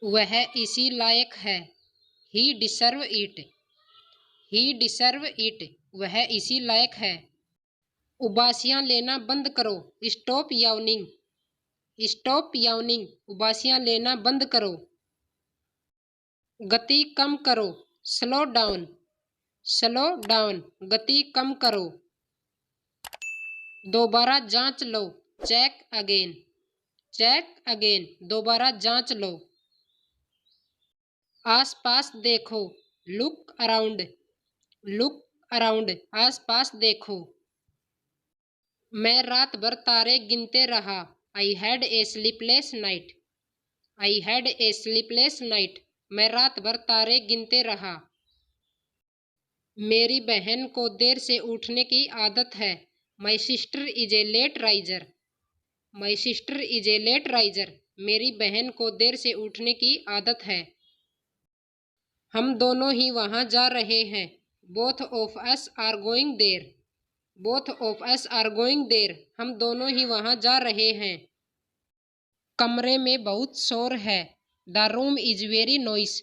वह इसी लायक है। He deserve it. He deserve it. वह इसी लायक है। उबासियां लेना बंद करो। स्टॉप याउनिंग। स्टॉप याउनिंग। उबासियां लेना बंद करो। गति कम करो। Slow down. Slow down. गति कम करो। दोबारा जांच लो। Check again. Check again. दोबारा जांच लो। आसपास देखो। Look around. Look around. आसपास देखो। मैं रात भर तारे गिनते रहा। I had a sleepless night. I had a sleepless night. मैं रात भर तारे गिनते रहा। मेरी बहन को देर से उठने की आदत है। My sister is a late riser. My sister is a late riser. मेरी बहन को देर से उठने की आदत है। हम दोनों ही वहां जा रहे हैं। Both of us are going there. Both of us are going there. हम दोनों ही वहां जा रहे हैं। कमरे में बहुत शोर है। The room is very noise.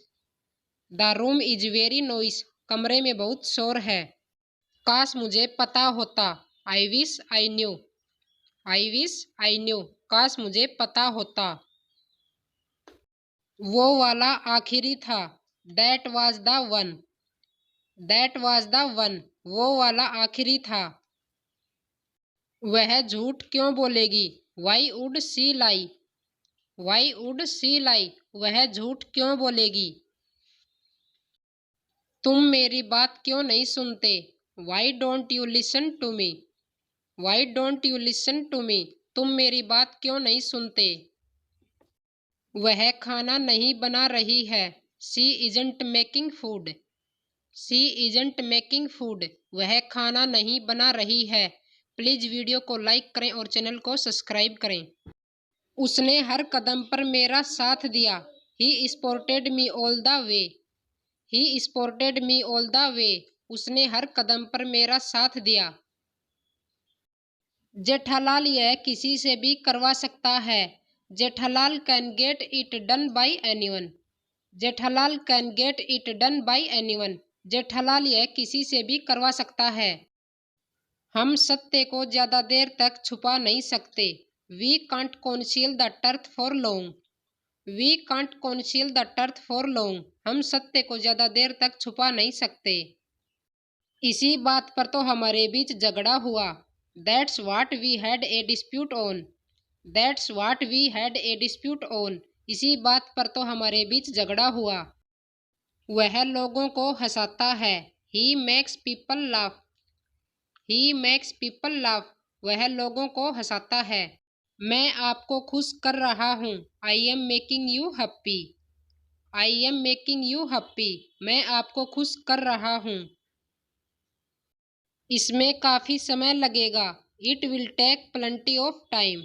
The room is very noise. कमरे में बहुत शोर है। काश मुझे पता होता। I wish I knew. I wish I knew. काश मुझे पता होता। वो वाला आखिरी था। That was the one. That was the one. वो वाला आखिरी था। वह झूठ क्यों बोलेगी। Why would she lie. Why would she lie. वह झूठ क्यों बोलेगी। तुम मेरी बात क्यों नहीं सुनते। Why don't you listen to me. Why don't you listen to me. तुम मेरी बात क्यों नहीं सुनते। वह खाना नहीं बना रही है। She isn't making food. She isn't making food. वह खाना नहीं बना रही है। प्लीज वीडियो को लाइक करें और चैनल को सब्सक्राइब करें। उसने हर कदम पर मेरा साथ दिया। He supported me all the way. He supported me all the way. उसने हर कदम पर मेरा साथ दिया। जेठालाल यह किसी से भी करवा सकता है। Jethalal can get it done by anyone. Jethalal can get it done by anyone. Jethalal यह किसी से भी करवा सकता है। हम सत्य को ज्यादा देर तक छुपा नहीं सकते। We can't conceal the truth for long. We can't conceal the truth for long. हम सत्य को ज्यादा देर तक छुपा नहीं सकते। इसी बात पर तो हमारे बीच झगड़ा हुआ। That's what we had a dispute on. That's what we had a dispute on. इसी बात पर तो हमारे बीच झगड़ा हुआ। वह लोगों को हंसाता है। He makes people laugh. He makes people laugh. वह लोगों को हंसाता है। मैं आपको खुश कर रहा हूँ। I am making you happy. I am making you happy. मैं आपको खुश कर रहा हूँ। इसमें काफी समय लगेगा। It will take plenty of time.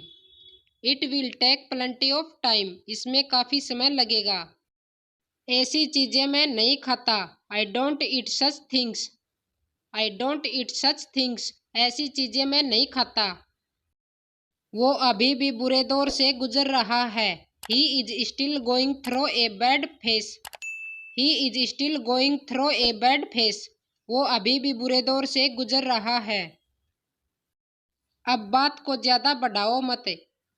It will take plenty of time. इसमें काफी समय लगेगा। ऐसी चीजें मैं नहीं खाता। I don't eat such things. I don't eat such things. ऐसी चीजें मैं नहीं खाता। वो अभी भी बुरे दौर से गुजर रहा है। He is still going through a bad phase. He is still going through a bad phase. वो अभी भी बुरे दौर से गुजर रहा है। अब बात को ज्यादा बढ़ाओ मत।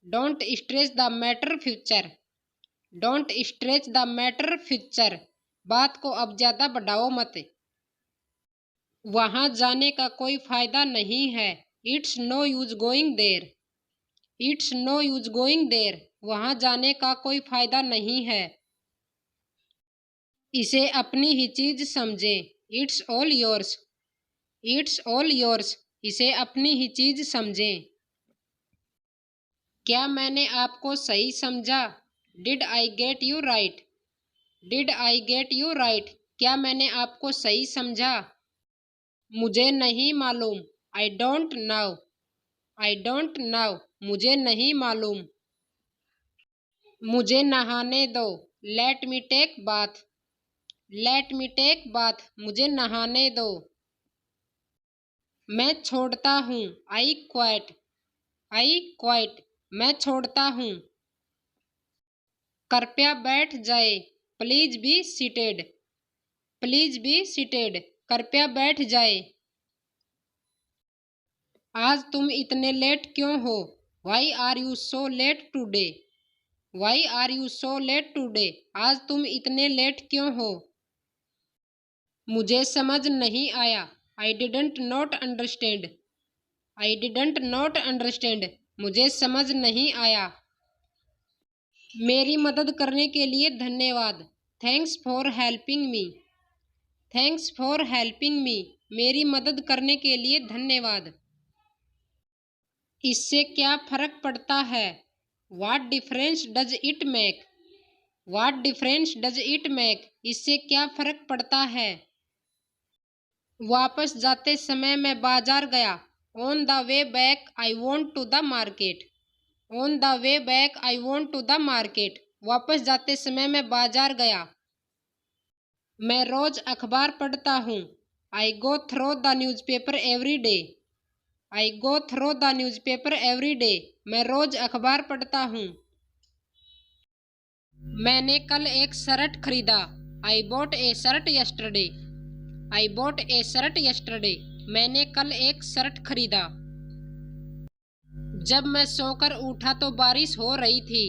Don't stretch the matter future. Don't stretch the matter future. बात को अब ज्यादा बढ़ाओ मत। वहां जाने का कोई फायदा नहीं है। It's no use going there. It's no use going there. वहां जाने का कोई फायदा नहीं है। इसे अपनी ही चीज समझे। It's all yours. It's all yours. इसे अपनी ही चीज समझें। क्या मैंने आपको सही समझा। Did I get you right. Did I get you right. क्या मैंने आपको सही समझा। मुझे नहीं मालूम। I don't know. I don't know. मुझे नहीं मालूम। मुझे नहाने दो। Let me take bath. Let me take bath. मुझे नहाने दो। मैं छोड़ता हूँ। I quit. I quit. मैं छोड़ता हूँ। कृपया बैठ जाए, please be seated. Please be seated, कृपया बैठ जाए। आज तुम इतने लेट क्यों हो? Why are you so late today? Why are you so late today, आज तुम इतने लेट क्यों हो? मुझे समझ नहीं आया, I didn't not understand. I didn't not understand, मुझे समझ नहीं आया। मेरी मदद करने के लिए धन्यवाद, thanks for helping me. Thanks for helping me, मेरी मदद करने के लिए धन्यवाद। इससे क्या फर्क पड़ता है? What difference does it make? What difference does it make? इससे क्या फर्क पड़ता है? वापस जाते समय मैं बाजार गया। On the way back I went to the market. On the way back I went to the market. वापस जाते समय मैं बाजार गया। मैं रोज अखबार पढ़ता हूँ। I go through the newspaper every day. I go through the newspaper every day. मैं रोज अखबार पढ़ता हूँ। मैंने कल एक शर्ट खरीदा। I bought a shirt yesterday. I bought a shirt yesterday. मैंने कल एक शर्ट खरीदा। जब मैं सोकर उठा तो बारिश हो रही थी।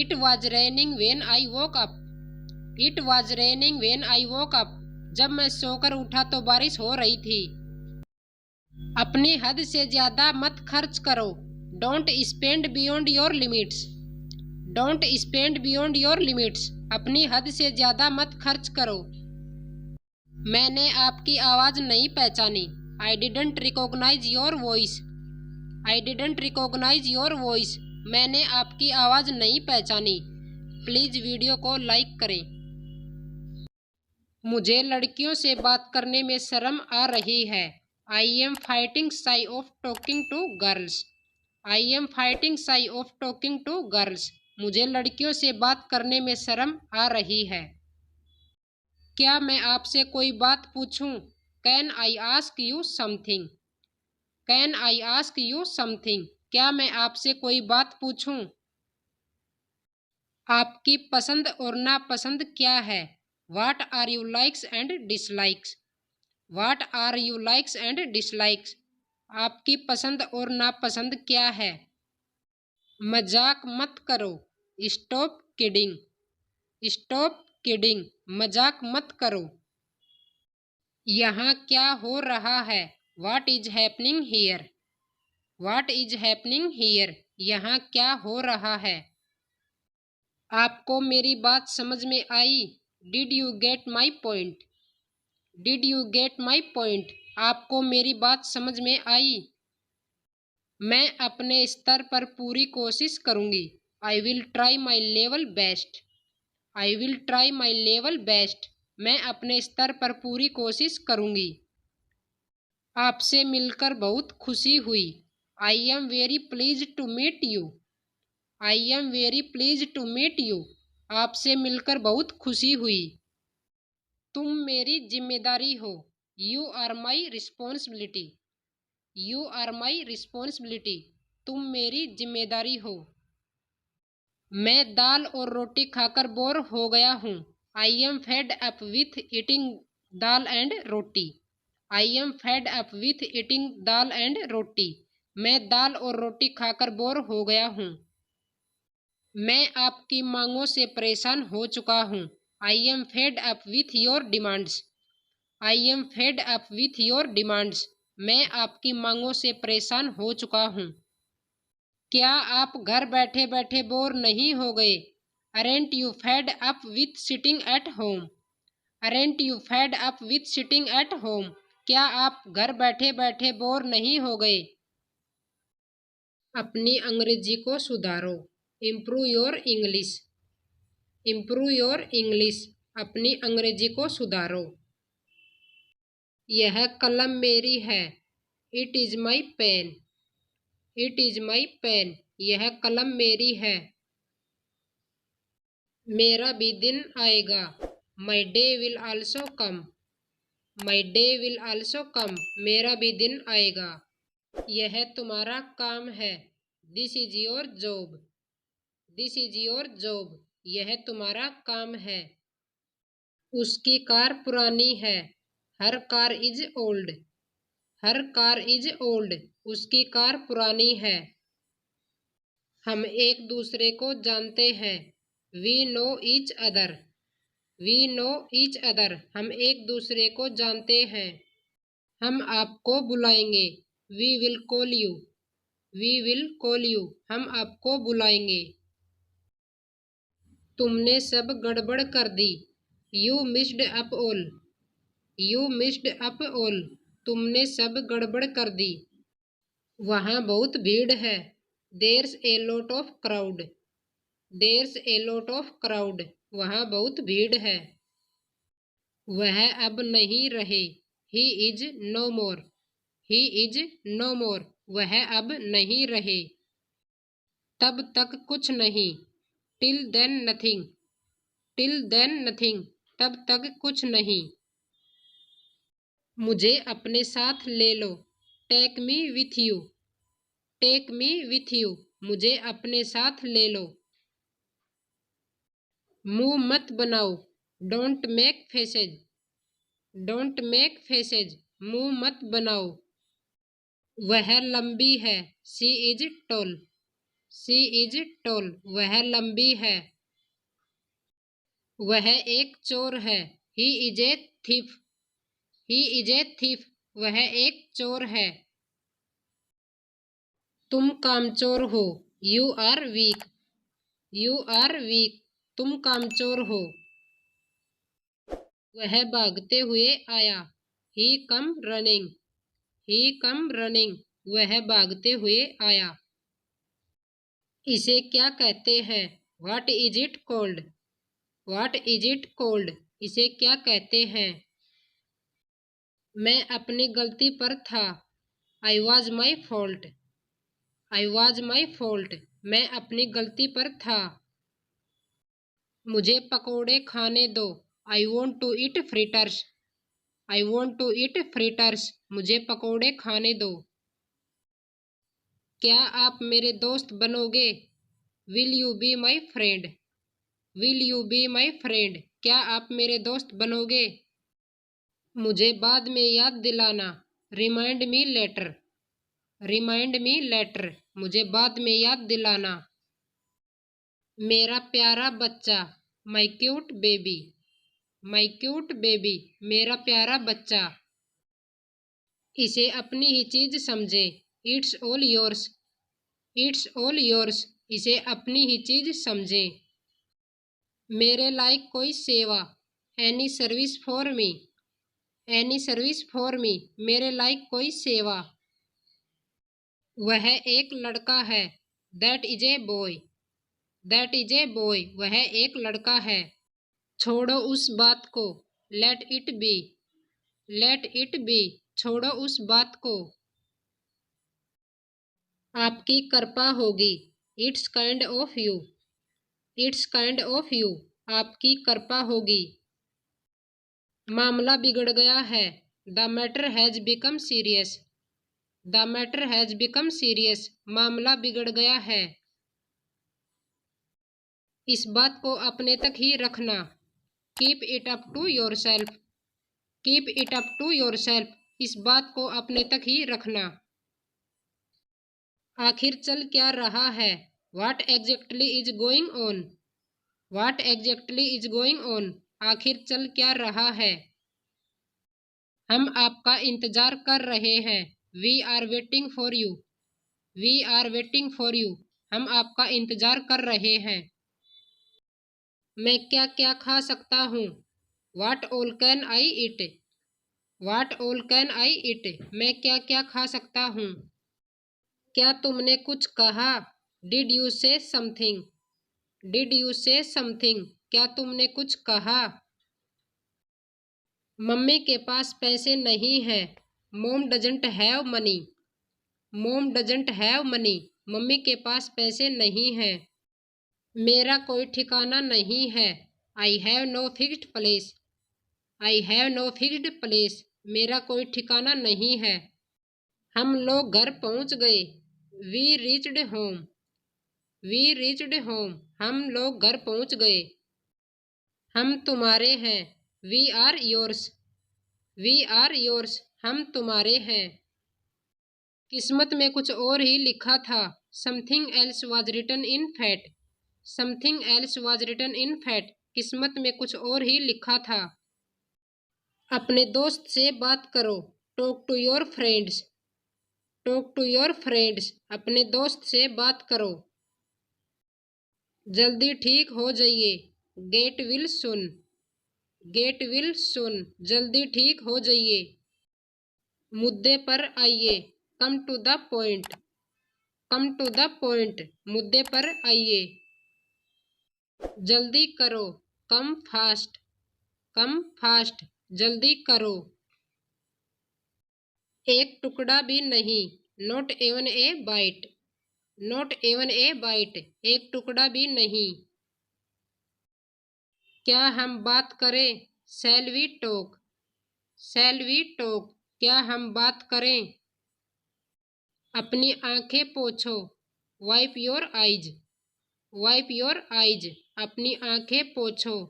It was raining when I woke up. It was raining when I woke up. जब मैं सोकर उठा तो बारिश हो रही थी। अपनी हद से ज्यादा मत खर्च करो। Don't spend beyond your limits. Don't spend beyond your limits. अपनी हद से ज्यादा मत खर्च करो। मैंने आपकी आवाज नहीं पहचानी। I didn't recognize your voice. I didn't recognize your voice. मैंने आपकी आवाज नहीं पहचानी। प्लीज वीडियो को लाइक करें। मुझे लड़कियों से बात करने में शर्म आ रही है। I am fighting shy of talking to girls. I am fighting shy of talking to girls. मुझे लड़कियों से बात करने में शर्म आ रही है। क्या मैं आपसे कोई बात पूछूं? Can I ask you something? Can I ask you something? क्या मैं आपसे कोई बात पूछूं? आपकी पसंद और नापसंद क्या है? What are your likes and dislikes? What are your likes and dislikes? आपकी पसंद और नापसंद क्या है? मजाक मत करो। Stop kidding. Stop kidding. मजाक मत करो। यहाँ क्या हो रहा है? What is happening here? What is happening here? यहाँ क्या हो रहा है? आपको मेरी बात समझ में आई? Did you get my point? Did you get my point? आपको मेरी बात समझ में आई? मैं अपने स्तर पर पूरी कोशिश करूंगी। I will try my level best. I will try my level best. मैं अपने स्तर पर पूरी कोशिश करूंगी। आपसे मिलकर बहुत खुशी हुई। I am very pleased to meet you. I am very pleased to meet you. आपसे मिलकर बहुत खुशी हुई। तुम मेरी जिम्मेदारी हो। You are my responsibility. You are my responsibility. तुम मेरी जिम्मेदारी हो। मैं दाल और रोटी खाकर बोर हो गया हूँ। I am fed up with eating dal and roti. I am fed up with eating dal and roti. मैं दाल और रोटी खाकर बोर हो गया हूँ। मैं आपकी मांगों से परेशान हो चुका हूँ। I am fed up with your demands. I am fed up with your demands. मैं आपकी मांगों से परेशान हो चुका हूँ। क्या आप घर बैठे बैठे बोर नहीं हो गए? Aren't you fed up with sitting at home? Aren't you fed up with sitting at home? क्या आप घर बैठे बैठे बोर नहीं हो गए? अपनी अंग्रेजी को सुधारो। Improve your English. Improve your English. अपनी अंग्रेजी को सुधारो। यह कलम मेरी है। It is my pen. It is my pen. यह कलम मेरी है। मेरा भी दिन आएगा। My day will also come. My day will also come. मेरा भी दिन आएगा। यह तुम्हारा काम है। This is your job. This is your job. यह तुम्हारा काम है। उसकी कार पुरानी है। Her car is old. Her car is old. उसकी कार पुरानी है। हम एक दूसरे को जानते हैं। We know each other. We know each other. हम एक दूसरे को जानते हैं। हम आपको बुलाएंगे। We will call you. We will call you. हम आपको बुलाएंगे। तुमने सब गड़बड़ कर दी। You missed up all. You missed up all. तुमने सब गड़बड़ कर दी। वहाँ बहुत भीड़ है। There's a lot of crowd. There's a lot of crowd. वहाँ बहुत भीड़ है। वह अब नहीं रहे। He is no more. He is no more. वह अब नहीं रहे। तब तक कुछ नहीं। Till then nothing. Till then nothing. तब तक कुछ नहीं। मुझे अपने साथ ले लो। Take me with you. Take me with you. मुझे अपने साथ ले लो। मुंह मत बनाओ। Don't make faces. Don't make faces. मुंह मत बनाओ। वह लंबी है। She is tall. She is tall. वह लंबी है। वह एक चोर है। He is a thief. He is a thief. वह एक चोर है। तुम कामचोर हो। You are weak. You are weak. तुम कामचोर हो। वह भागते हुए आया। He come running. He come running. वह भागते हुए आया। इसे क्या कहते हैं? What is it called? What is it called? इसे क्या कहते हैं? मैं अपनी गलती पर था। I was my fault. I was my fault. मैं अपनी गलती पर था। मुझे पकोड़े खाने दो। I want to eat fritters. I want to eat fritters. मुझे पकोड़े खाने दो। क्या आप मेरे दोस्त बनोगे? Will you be my friend? Will you be my friend? क्या आप मेरे दोस्त बनोगे? मुझे बाद में याद दिलाना। Remind me later. Remind me later. मुझे बाद में याद दिलाना। मेरा प्यारा बच्चा। माई क्यूट बेबी। माई क्यूट बेबी। मेरा प्यारा बच्चा। इसे अपनी ही चीज समझे। It's all yours. It's all yours. इसे अपनी ही चीज समझे। मेरे लायक कोई सेवा। Any service for me. Any service for me. मेरे लायक कोई सेवा। वह एक लड़का है। That is a boy. That is a boy. वह एक लड़का है। छोड़ो उस बात को। Let it be. Let it be. छोड़ो उस बात को। आपकी कृपा होगी। It's kind of you. It's kind of you. आपकी कृपा होगी। मामला बिगड़ गया है। The matter has become serious. The matter has become serious. मामला बिगड़ गया है। इस बात को अपने तक ही रखना। Keep it up to your self. Keep it up to your self. इस बात को अपने तक ही रखना। आखिर चल क्या रहा है? What exactly is going on? What exactly is going on? आखिर चल क्या रहा है? हम आपका इंतजार कर रहे हैं। We are waiting for you. We are waiting for you. हम आपका इंतजार कर रहे हैं। मैं क्या क्या खा सकता हूँ? What all can I eat? What all can I eat? मैं क्या क्या खा सकता हूँ? क्या तुमने कुछ कहा? Did you say something? Did you say something? क्या तुमने कुछ कहा? मम्मी के पास पैसे नहीं हैं। Mom doesn't have money. Mom doesn't have money. Mummy के पास पैसे नहीं हैं। मेरा कोई ठिकाना नहीं है। I have no fixed place. I have no fixed place. मेरा कोई ठिकाना नहीं है। हम लोग घर पहुंच गए। We reached home. We reached home. हम लोग घर पहुंच गए। हम तुम्हारे हैं। We are yours. We are yours. हम तुम्हारे हैं। किस्मत में कुछ और ही लिखा था। Something else was written in fate. Something else was written in fate. किस्मत में कुछ और ही लिखा था। अपने दोस्त से बात करो। Talk to your friends. Talk to your friends. अपने दोस्त से बात करो। जल्दी ठीक हो जाइए। Get well soon. Get well soon. जल्दी ठीक हो जाइए। मुद्दे पर आइए। Come to the point. Come to the point. मुद्दे पर आइए। जल्दी करो। Come fast. Come fast. जल्दी करो। एक टुकड़ा भी नहीं। Not even a bite. Not even a bite. एक टुकड़ा भी नहीं। क्या हम बात करें? Shall we talk. Shall we talk. क्या हम बात करें? अपनी आंखें पोंछो। Wipe your eyes. Wipe your eyes. अपनी आंखें पोंछो।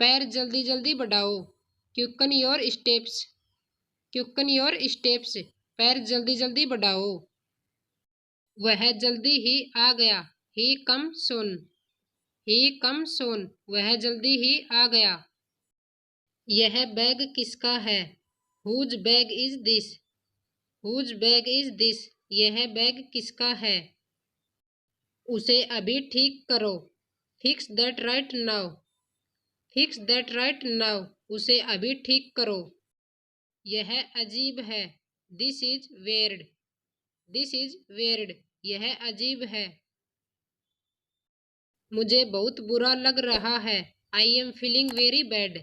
पैर जल्दी जल्दी बढ़ाओ। Quicken your steps. Quicken your steps. पैर जल्दी जल्दी बढ़ाओ। वह जल्दी ही आ गया। ही कम सून। ही कम सून। वह जल्दी ही आ गया। यह बैग किसका है? Whose bag is this. Whose bag is this. यह बैग किसका है? उसे अभी ठीक करो। Fix that right now. Fix that right now. उसे अभी ठीक करो। यह अजीब है। This is weird. This is weird. यह अजीब है। मुझे बहुत बुरा लग रहा है। I am feeling very bad.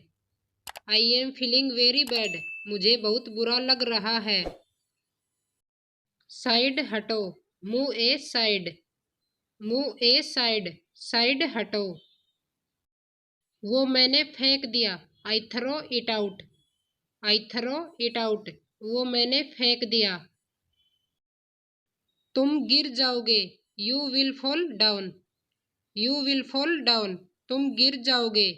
I am feeling very bad. मुझे बहुत बुरा लग रहा है। साइड हटो। मूव ए side. Move aside. Side हटो। वो मैंने फेंक दिया। I throw it out. I throw it out. वो मैंने फेंक दिया। तुम गिर जाओगे। You will fall down. You will fall down. तुम गिर जाओगे।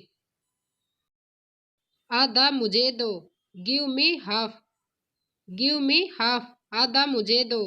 आधा मुझे दो। Give me half. Give me half. आधा मुझे दो।